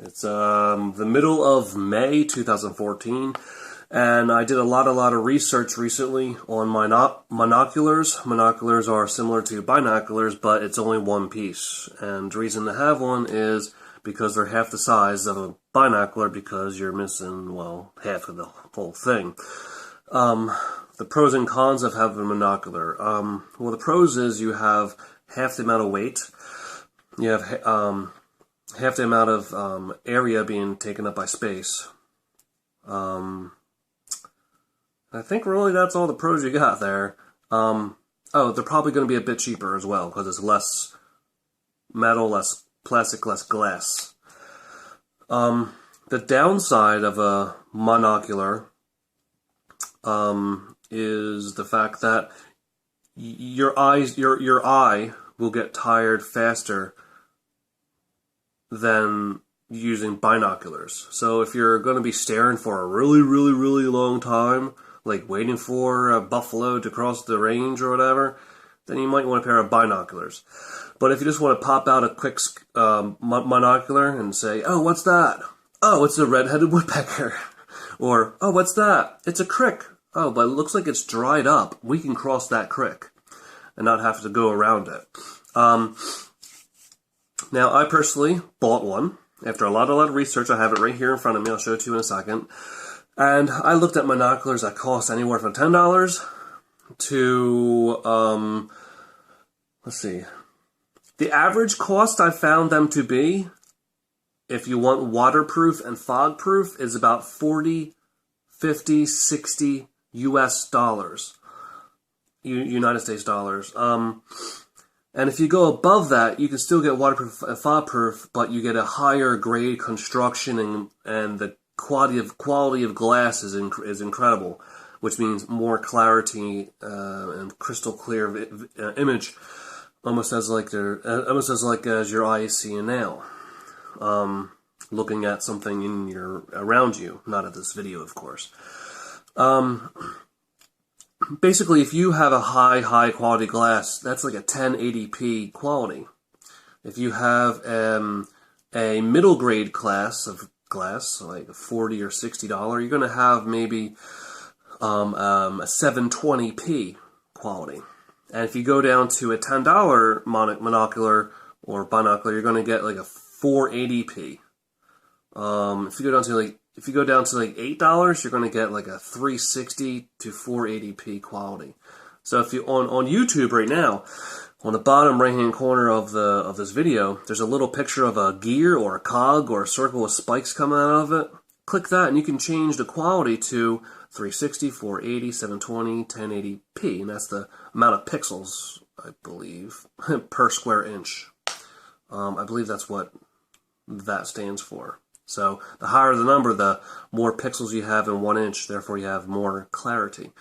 It's the middle of May 2014, and I did a lot of research recently on monoculars. Monoculars are similar to binoculars, but it's only one piece. And the reason to have one is because they're half the size of a binocular, because you're missing, well, half of the whole thing. The pros and cons of having a monocular. Well, the pros is you have half the amount of weight. You have half the amount of area being taken up by space. I think really that's all the pros you got there. Oh, they're probably going to be a bit cheaper as well, because it's less metal, less plastic, less glass. The downside of a monocular is the fact that your eye will get tired faster than using binoculars. So if you're going to be staring for a really long time, like waiting for a buffalo to cross the range or whatever, then you might want a pair of binoculars. But if you just want to pop out a quick monocular and say, oh, what's that? Oh, it's a red-headed woodpecker. Or, oh, what's that? It's a crick. Oh, but it looks like it's dried up. We can cross that crick and not have to go around it. Now, I personally bought one. After a lot of research, I have it right here in front of me. I'll show it to you in a second. And I looked at monoculars that cost anywhere from $10 to, let's see. The average cost I found them to be, if you want waterproof and fog-proof, is about $40, $50, $60 US dollars. United States dollars. And if you go above that, you can still get waterproof and fog-proof, but you get a higher grade construction, and the quality of glass is incredible, which means more clarity and crystal clear image, almost as as your eye is seeing now, looking at something around you, not at this video, of course. Basically, if you have a high quality glass, that's like a 1080p quality. If you have a middle grade class of glass, like $40 or $60, you're going to have maybe a 720p quality. And if you go down to a $10 monocular or binocular, you're going to get like a 480p. If you go down to like $8, you're going to get like a 360 to 480p quality. So if you on YouTube right now, on the bottom right hand corner of this video, there's a little picture of a gear or a cog or a circle with spikes coming out of it. Click that and you can change the quality to 360, 480, 720, 1080p, and that's the amount of pixels, I believe, per square inch. I believe that's what that stands for. So the higher the number, the more pixels you have in 1 inch, therefore you have more clarity.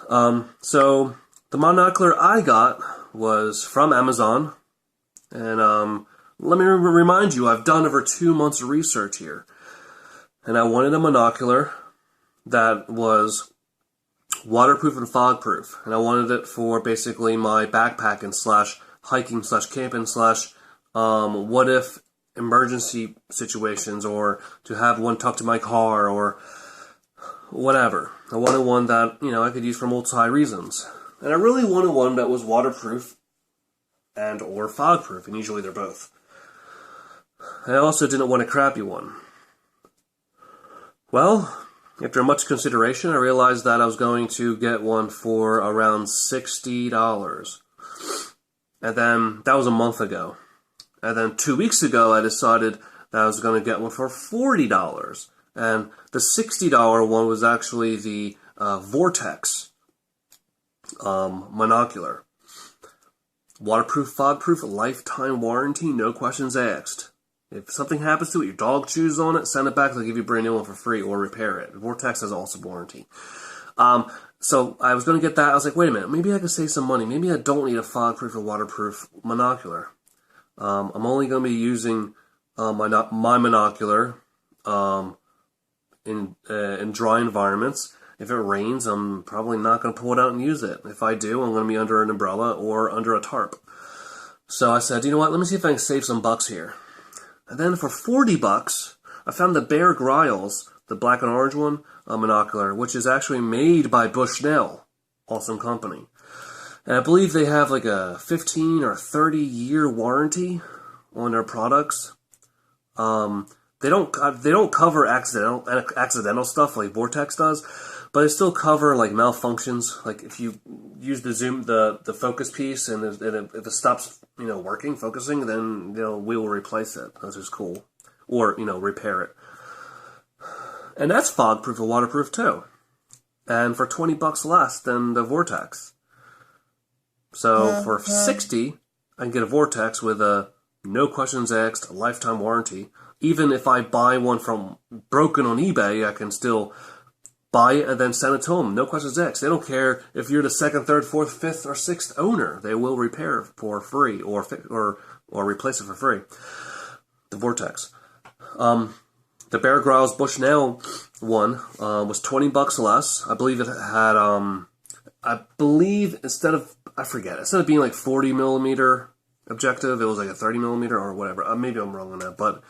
So the monocular I got was from Amazon, and let me remind you, I've done over 2 months of research here, and I wanted a monocular that was waterproof and fog-proof, and I wanted it for basically my backpacking / hiking / camping / what if emergency situations, or to have one tucked in my car, or whatever. I wanted one that, I could use for multi reasons. And I really wanted one that was waterproof and or fog-proof, and usually they're both. I also didn't want a crappy one. Well, after much consideration, I realized that I was going to get one for around $60. And then, that was a month ago. And then 2 weeks ago, I decided that I was going to get one for $40. And the $60 one was actually the Vortex monocular. Waterproof, fog-proof, lifetime warranty, no questions asked. If something happens to it, your dog chews on it, send it back, they'll give you a brand new one for free or repair it. Vortex has also warranty. So I was going to get that. I was like, wait a minute, maybe I could save some money. Maybe I don't need a fog-proof or waterproof monocular. I'm only going to be using my monocular in dry environments. If it rains, I'm probably not going to pull it out and use it. If I do, I'm going to be under an umbrella or under a tarp. So I said, you know what, let me see if I can save some bucks here. And then for 40 bucks, I found the Grylls, the black and orange one, a monocular, which is actually made by Bushnell. Awesome company. And I believe they have like a 15 or 30-year warranty on their products. They don't cover accidental stuff like Vortex does, but they still cover like malfunctions. Like if you use the zoom, the focus piece, and if it stops, focusing, then we will replace it, which is cool, or repair it. And that's fog-proof and waterproof too, and for 20 bucks less than the Vortex. So for 60, I can get a Vortex with a no questions asked lifetime warranty. Even if I buy one from broken on eBay, I can still buy it and then send it to them. No questions asked. They don't care if you're the second, third, fourth, fifth, or sixth owner. They will repair it for free or replace it for free. The Vortex. The Bear Grylls Bushnell one was 20 bucks less. I believe it had instead of being like 40 millimeter objective, it was like a 30 millimeter or whatever. Maybe I'm wrong on that, but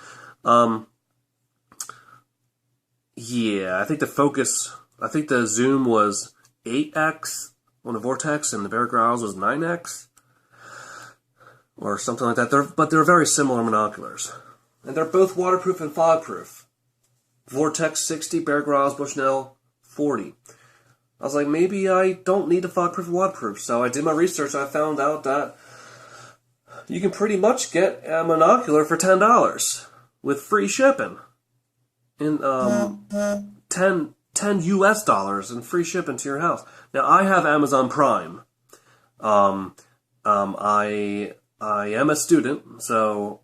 yeah, I think the zoom was 8x on the Vortex, and the Bear Grylls was 9x or something like that. They're very similar monoculars, and they're both waterproof and fogproof. Vortex 60, Bear Grylls Bushnell 40. I was like, maybe I don't need a fogproof and waterproof. So I did my research. I found out that you can pretty much get a monocular for $10 with free shipping. In 10 US dollars and free shipping to your house. Now I have Amazon Prime. I am a student, so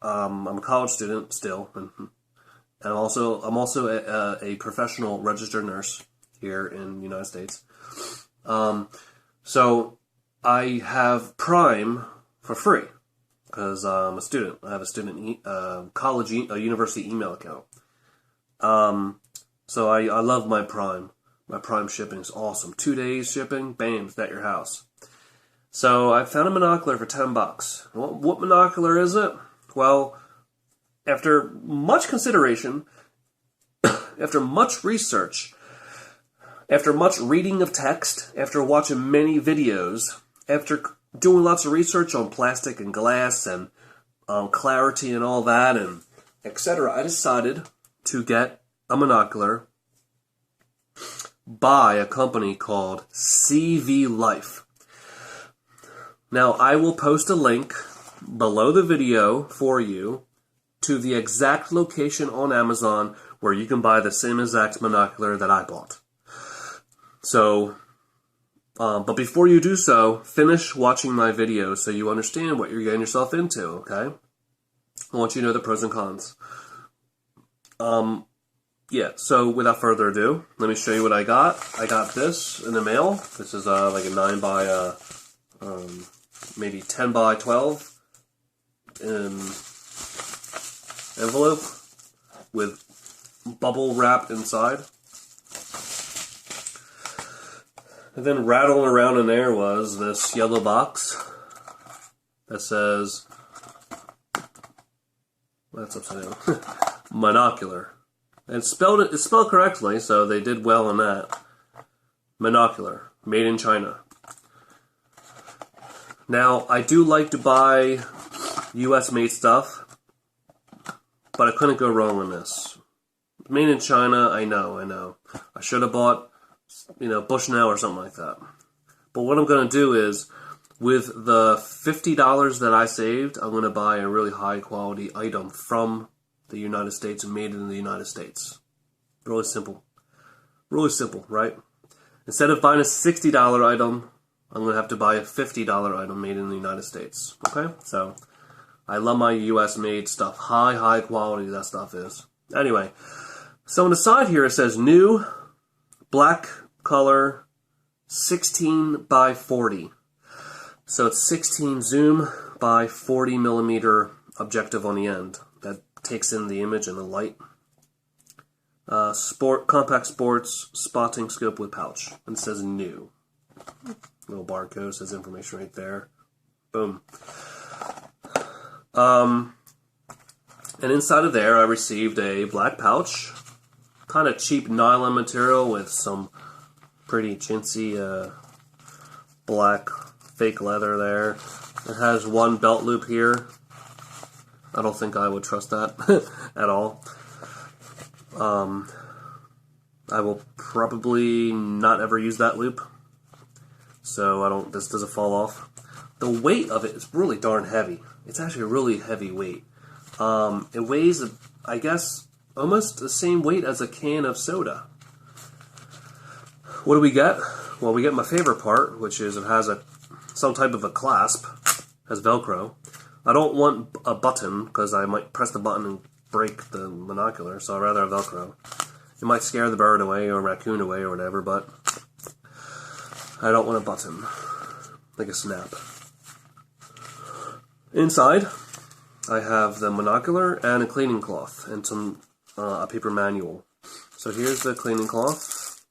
I'm a college student still, and I'm also a professional registered nurse here in the United States. So I have Prime for free because I'm a student. I have a student university email account. So I love my Prime. My Prime shipping is awesome. 2 days shipping, bam, it's at your house. So I found a monocular for 10 bucks. What monocular is it? Well, after much consideration, after much research, after much reading of text, after watching many videos, after doing lots of research on plastic and glass and clarity and all that, and etc., I decided to get a monocular by a company called CV Life. Now, I will post a link below the video for you to the exact location on Amazon where you can buy the same exact monocular that I bought. So, but before you do so, finish watching my video so you understand what you're getting yourself into, okay? I want you to know the pros and cons. Yeah, so without further ado, let me show you what I got. I got this in the mail. This is like a 9 by, maybe 10 by 12 envelope with bubble wrap inside. And then rattling around in there was this yellow box that says, that's upside down, monocular. And it's spelled correctly, so they did well on that. Monocular, made in China. Now, I do like to buy US made stuff, but I couldn't go wrong on this. Made in China, I know. I should have bought, Bushnell or something like that. But what I'm going to do is, with the $50 that I saved, I'm going to buy a really high quality item from the United States and made in the United States. Really simple. Really simple, right? Instead of buying a $60 item, I'm going to have to buy a $50 item made in the United States. Okay? So, I love my US made stuff. High quality that stuff is. Anyway, so on the side here it says new, black color, 16 by 40. So it's 16 zoom by 40 millimeter objective on the end. That takes in the image and the light. Compact sports spotting scope with pouch. And it says new. Little barcode says information right there. Boom. And inside of there, I received a black pouch, kind of cheap nylon material with some pretty chintzy black fake leather there. It has one belt loop here. I don't think I would trust that at all. I will probably not ever use that loop, so this doesn't fall off. The weight of it is really darn heavy. It's actually a really heavy weight. It weighs, I guess, almost the same weight as a can of soda. What do we get? Well, we get my favorite part, which is it has some type of a clasp, has Velcro. I don't want a button because I might press the button and break the monocular, so I'd rather have Velcro. It might scare the bird away or raccoon away or whatever, but I don't want a button, like a snap. Inside, I have the monocular and a cleaning cloth and some a paper manual. So here's the cleaning cloth.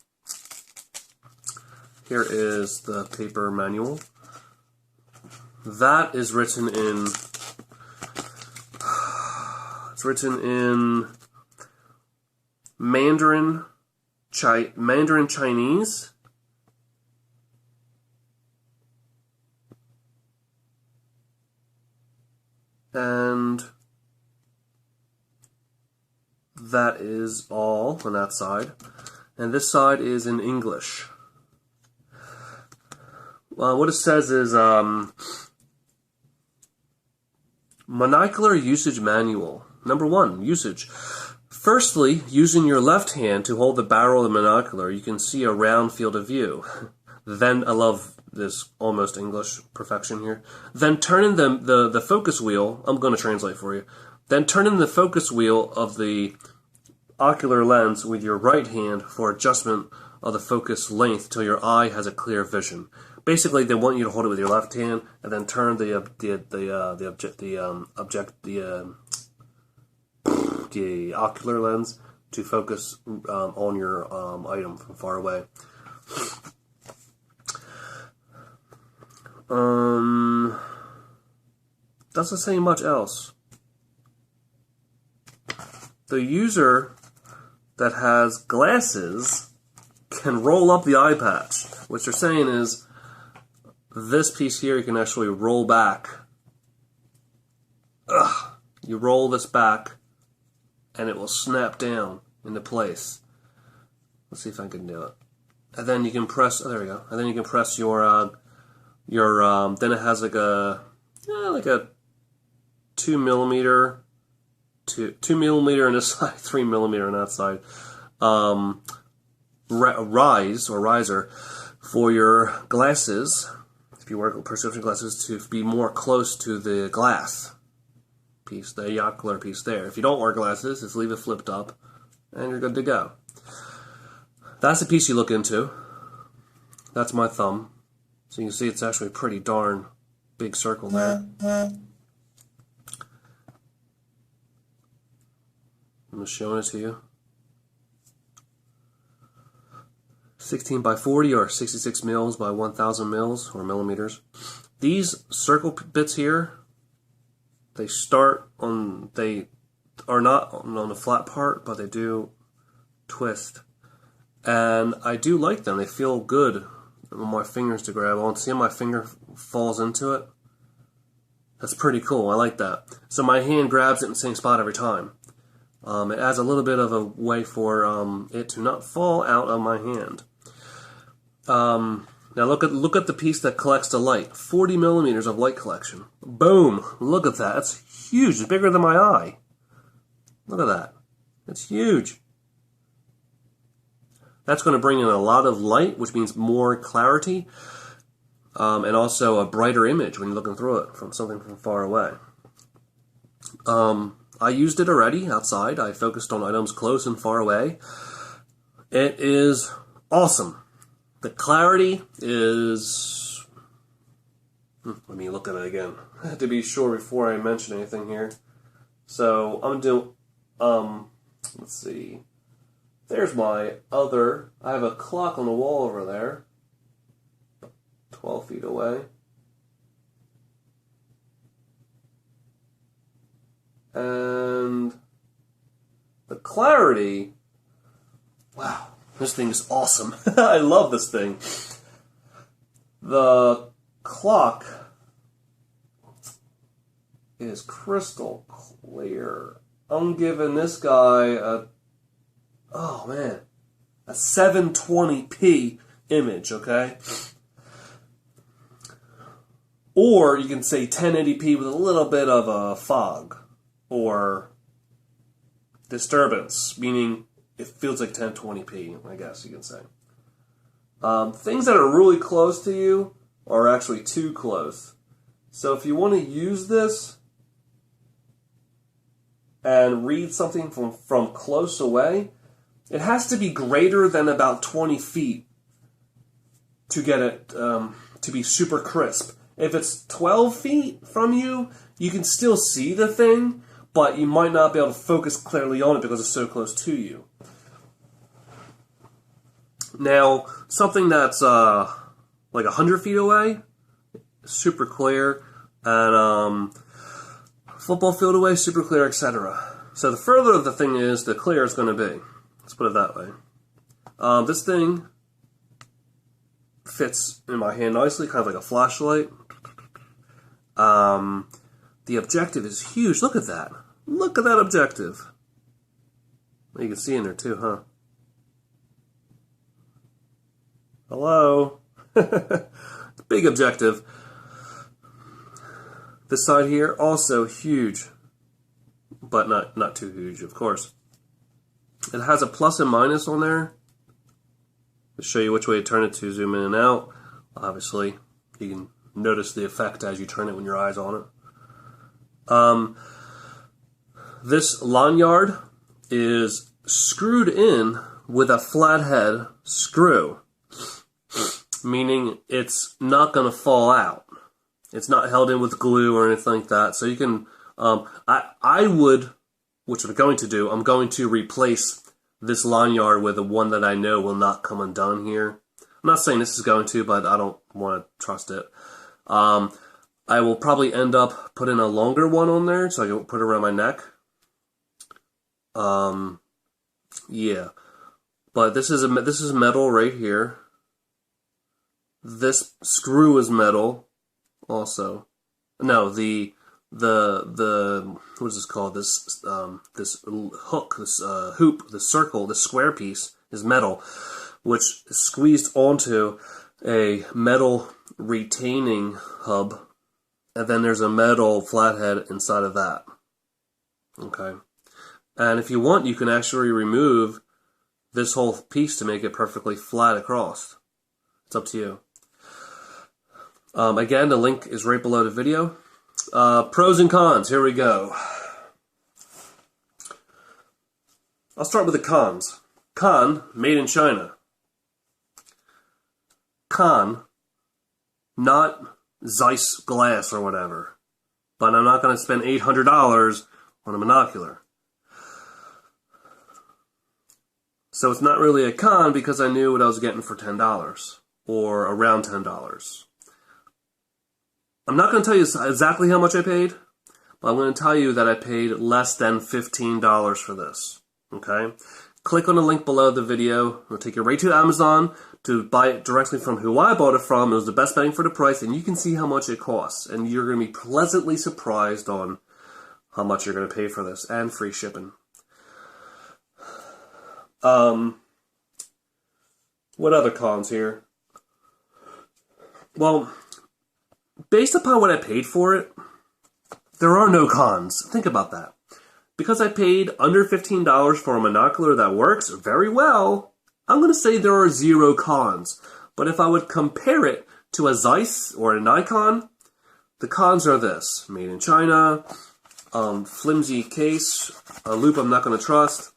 Here is the paper manual. That is written in. It's written in Mandarin Chinese. And that is all on that side. And this side is in English. What it says is monocular usage manual. Number 1, usage. Firstly, using your left hand to hold the barrel of the monocular, you can see a round field of view. Then, I love this almost English perfection here. Then turning the focus wheel, I'm going to translate for you. Then turning the focus wheel of the ocular lens with your right hand for adjustment of the focus length till your eye has a clear vision. Basically, they want you to hold it with your left hand and then turn the ocular lens to focus on your item from far away. Doesn't say much else. The user that has glasses can roll up the eye patch. What they're saying is this piece here you can actually roll back. You roll this back and it will snap down into place. Let's see if I can do it. And then you can press, there we go. And then you can press your then it has like a 2 millimeter on this side, 3 millimeter on that side, riser for your glasses, if you wear prescription glasses, to be more close to the glass piece, the ocular piece there. If you don't wear glasses, just leave it flipped up and you're good to go. That's the piece you look into. That's my thumb. So you can see it's actually a pretty darn big circle there. I'm just showing it to you. 16 by 40 or 66 mils by 1000 mils or millimeters. These circle bits here, they are not on the flat part, but they do twist. And I do like them. They feel good on my fingers to grab on. See how my finger falls into it? That's pretty cool. I like that. So my hand grabs it in the same spot every time. It adds a little bit of a way for it to not fall out of my hand. Now look at the piece that collects the light. 40 millimeters of light collection. Boom! Look at that. That's huge. It's bigger than my eye. Look at that. It's huge. That's going to bring in a lot of light, which means more clarity, and also a brighter image when you're looking through it from something from far away. I used it already outside. I focused on items close and far away. It is awesome. The clarity is... Let me look at it again to be sure before I mention anything here. So I'm going to do... let's see... There's my other, I have a clock on the wall over there, 12 feet away. And the clarity, wow, this thing is awesome. I love this thing. The clock is crystal clear. I'm giving this guy a 720p image, okay? Or you can say 1080p with a little bit of a fog or disturbance, meaning it feels like 1020p, I guess you can say. Things that are really close to you are actually too close. So if you want to use this and read something from close away, it has to be greater than about 20 feet to get it to be super crisp. If it's 12 feet from you, you can still see the thing, but you might not be able to focus clearly on it because it's so close to you. Now, something that's like 100 feet away, super clear, and football field away, super clear, etc. So the further the thing is, the clearer it's going to be. Let's put it that way. This thing fits in my hand nicely, kind of like a flashlight. The objective is huge. Look at that. Look at that objective. You can see in there too, huh? Hello. Big objective. This side here, also huge. But not too huge, of course. It has a plus and minus on there to show you which way to turn it to zoom in and out. Obviously, you can notice the effect as you turn it when your eye's on it. This lanyard is screwed in with a flathead screw, meaning it's not going to fall out. It's not held in with glue or anything like that. So you can, I would, which I'm going to do, I'm going to replace this lanyard with the one that I know will not come undone here. I'm not saying this is going to, but I don't want to trust it. I will probably end up putting a longer one on there so I can put it around my neck. Yeah. But this is metal right here. This screw is metal also. No, the what is this called? This hook, this hoop, this circle, this square piece is metal, which is squeezed onto a metal retaining hub, and then there's a metal flathead inside of that. Okay, and if you want, you can actually remove this whole piece to make it perfectly flat across. It's up to you. Again, the link is right below the video. Pros and cons, here we go. I'll start with the cons. Con, made in China. Con, not Zeiss glass or whatever. But I'm not going to spend $800 on a monocular. So it's not really a con because I knew what I was getting for $10 or around $10. I'm not going to tell you exactly how much I paid, but I'm going to tell you that I paid less than $15 for this. Okay? Click on the link below the video. It'll take you right to Amazon to buy it directly from who I bought it from. It was the best bang for the price, and you can see how much it costs. And you're going to be pleasantly surprised on how much you're going to pay for this, and free shipping. What other cons here? Well, based upon what I paid for it, there are no cons. Think about that. Because I paid under $15 for a monocular that works very well, I'm going to say there are zero cons. But if I would compare it to a Zeiss or a Nikon, the cons are this. Made in China, flimsy case, a loop I'm not going to trust,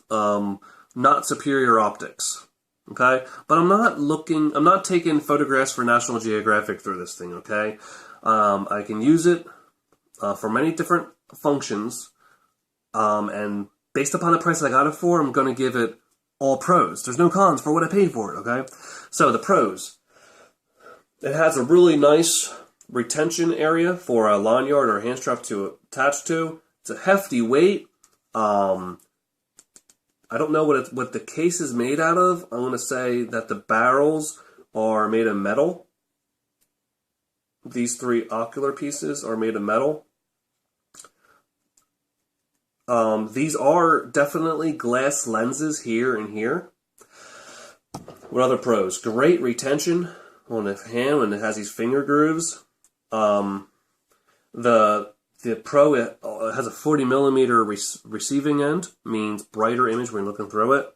not superior optics. Okay? But I'm not taking photographs for National Geographic through this thing, okay? I can use it for many different functions, and based upon the price I got it for, I'm going to give it all pros. There's no cons for what I paid for it, okay? So the pros. It has a really nice retention area for a lanyard or hand strap to attach to. It's a hefty weight. I don't know what the case is made out of. I'm going to say that the barrels are made of metal. These three ocular pieces are made of metal. These are definitely glass lenses here and here. What other pros? Great retention on the hand when it has these finger grooves. The Pro has a 40 millimeter receiving end, means brighter image when you're looking through it.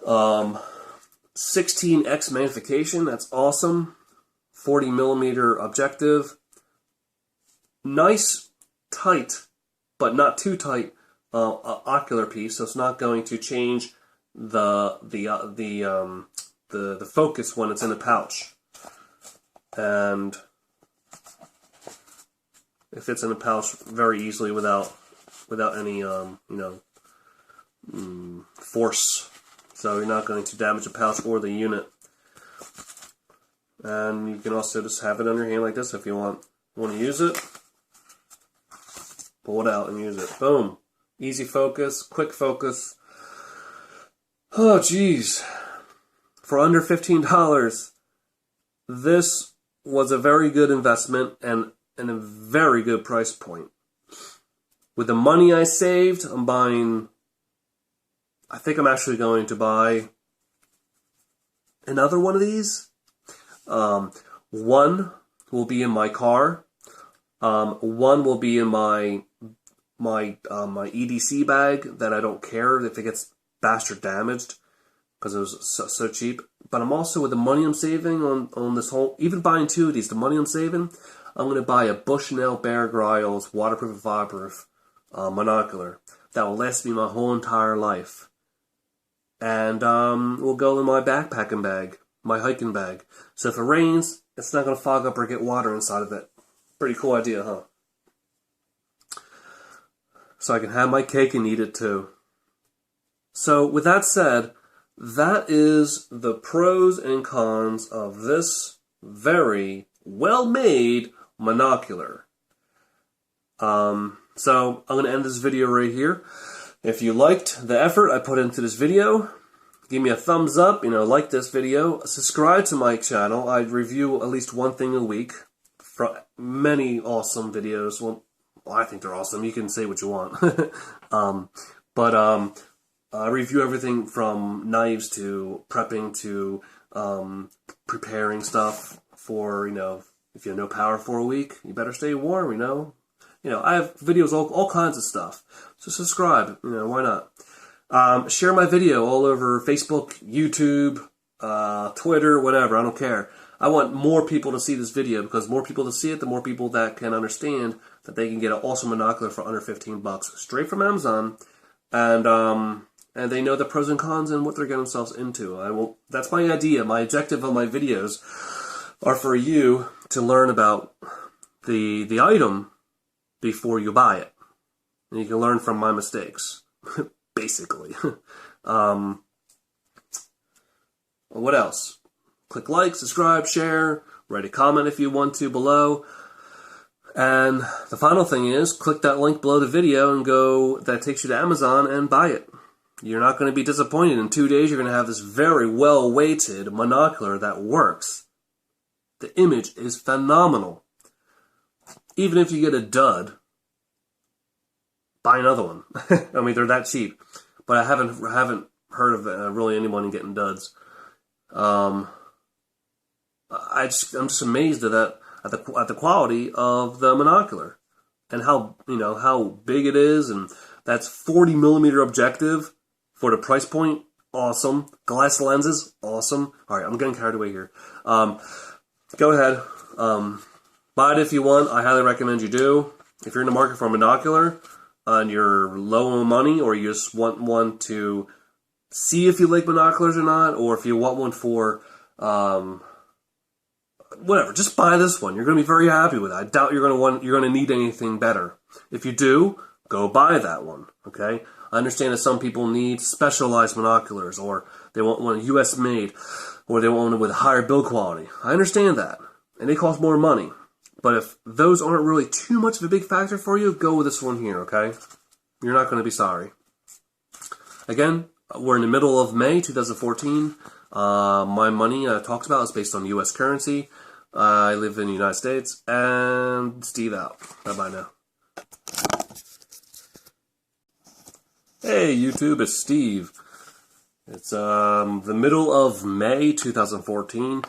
16x magnification, that's awesome. 40 millimeter objective. Nice, tight, but not too tight ocular piece, so it's not going to change the focus when it's in the pouch. And it fits in the pouch very easily without any force. So you're not going to damage the pouch or the unit. And you can also just have it on your hand like this if you want to use it. Pull it out and use it. Boom. Easy focus, quick focus. Oh, geez. For under $15, this was a very good investment and a very good price point. With the money I saved, I think I'm actually going to buy another one of these. One will be in my car. One will be in my EDC bag that I don't care if it gets bashed or damaged because it was so cheap. But I'm also, with the money I'm saving on this whole, even buying two of these, the money I'm saving, I'm going to buy a Bushnell Bear Grylls waterproof and fireproof monocular that will last me my whole entire life. And will go in my backpacking bag, my hiking bag. So if it rains, it's not going to fog up or get water inside of it. Pretty cool idea, huh? So I can have my cake and eat it too. So with that said, that is the pros and cons of this very well-made monocular. So I'm going to end this video right here. If you liked the effort I put into this video, give me a thumbs up, like this video, subscribe to my channel. I review at least one thing a week from many awesome videos. Well, I think they're awesome. You can say what you want. I review everything from knives to prepping to preparing stuff for, if you have no power for a week, you better stay warm, I have videos, all kinds of stuff. So subscribe, why not? Share my video all over Facebook, YouTube, Twitter, whatever, I don't care. I want more people to see this video, because more people to see it, the more people that can understand that they can get an awesome monocular for under $15 straight from Amazon, and they know the pros and cons and what they're getting themselves into. That's my idea. My objective of my videos are for you to learn about the item before you buy it. And you can learn from my mistakes, basically. What else? Click like, subscribe, share, write a comment if you want to below. And the final thing is, click that link below the video and that takes you to Amazon and buy it. You're not going to be disappointed. In 2 days, you're going to have this very well-weighted monocular that works. The image is phenomenal. Even if you get a dud, buy another one. I mean, they're that cheap. But I haven't heard of really anyone getting duds. I'm just amazed at the quality of the monocular and how big it is, and that's 40 millimeter objective for the price point. Awesome. Glass lenses, awesome. All right, I'm getting carried away here. Go ahead, buy it if you want. I highly recommend you do. If you're in the market for a monocular and you're low on money, or you just want one to see if you like binoculars or not, or if you want one for whatever, just buy this one. You're going to be very happy with it. I doubt you're going to need anything better. If you do, go buy that one. Okay? I understand that some people need specialized binoculars, or they want one US made, or they want one with higher build quality. I understand that, and they cost more money. But if those aren't really too much of a big factor for you, go with this one here, okay? You're not going to be sorry. Again, we're in the middle of May 2014. My money talked about is based on U.S. currency. I live in the United States. And Steve out. Bye-bye now. Hey, YouTube, it's Steve. It's the middle of May 2014.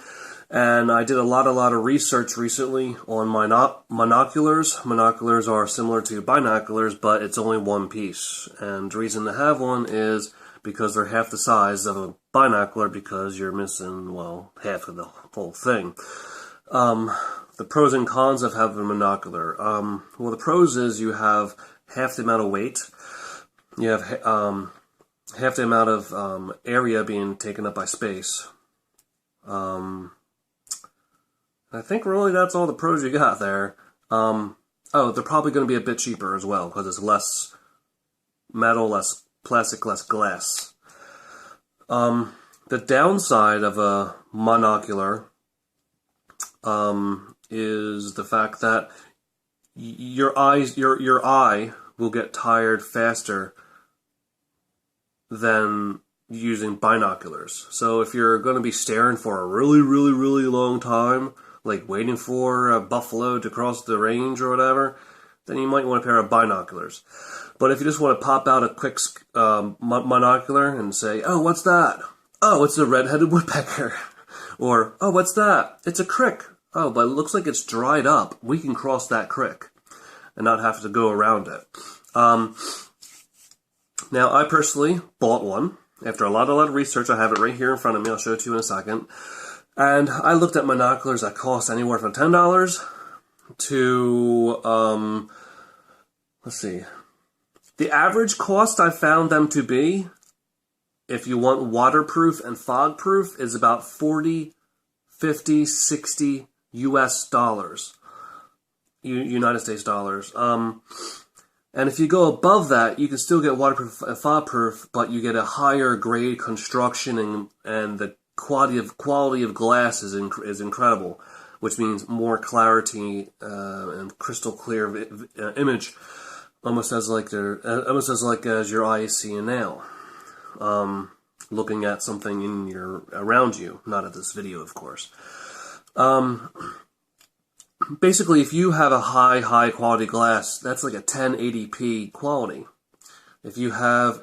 And I did a lot of research recently on monoculars. Monoculars are similar to binoculars, but it's only one piece. And the reason to have one is because they're half the size of a binocular, because you're missing, well, half of the whole thing. The pros and cons of having a monocular. Well, the pros is you have half the amount of weight. You have half the amount of area being taken up by space. I think really that's all the pros you got there. Oh, they're probably going to be a bit cheaper as well, because it's less metal, less plastic, less glass. The downside of a monocular is the fact that your eye will get tired faster than using binoculars. So if you're going to be staring for a really long time, like waiting for a buffalo to cross the range or whatever, then you might want a pair of binoculars. But if you just want to pop out a quick monocular and say, oh, what's that? Oh, it's a red-headed woodpecker. Or, oh, what's that? It's a crick. Oh, but it looks like it's dried up. We can cross that crick and not have to go around it. Now, I personally bought one. After a lot of research, I have it right here in front of me. I'll show it to you in a second. And I looked at monoculars that cost anywhere from $10 to, let's see. The average cost I found them to be, if you want waterproof and fog-proof, is about $40, $50, $60 US dollars. United States dollars. And if you go above that, you can still get waterproof and fog-proof, but you get a higher grade construction, and the quality of glass is incredible, which means more clarity and crystal clear image, almost as your eye is seeing now, looking at something around you, not at this video, of course. Basically, if you have a high quality glass, that's like a 1080p quality. If you have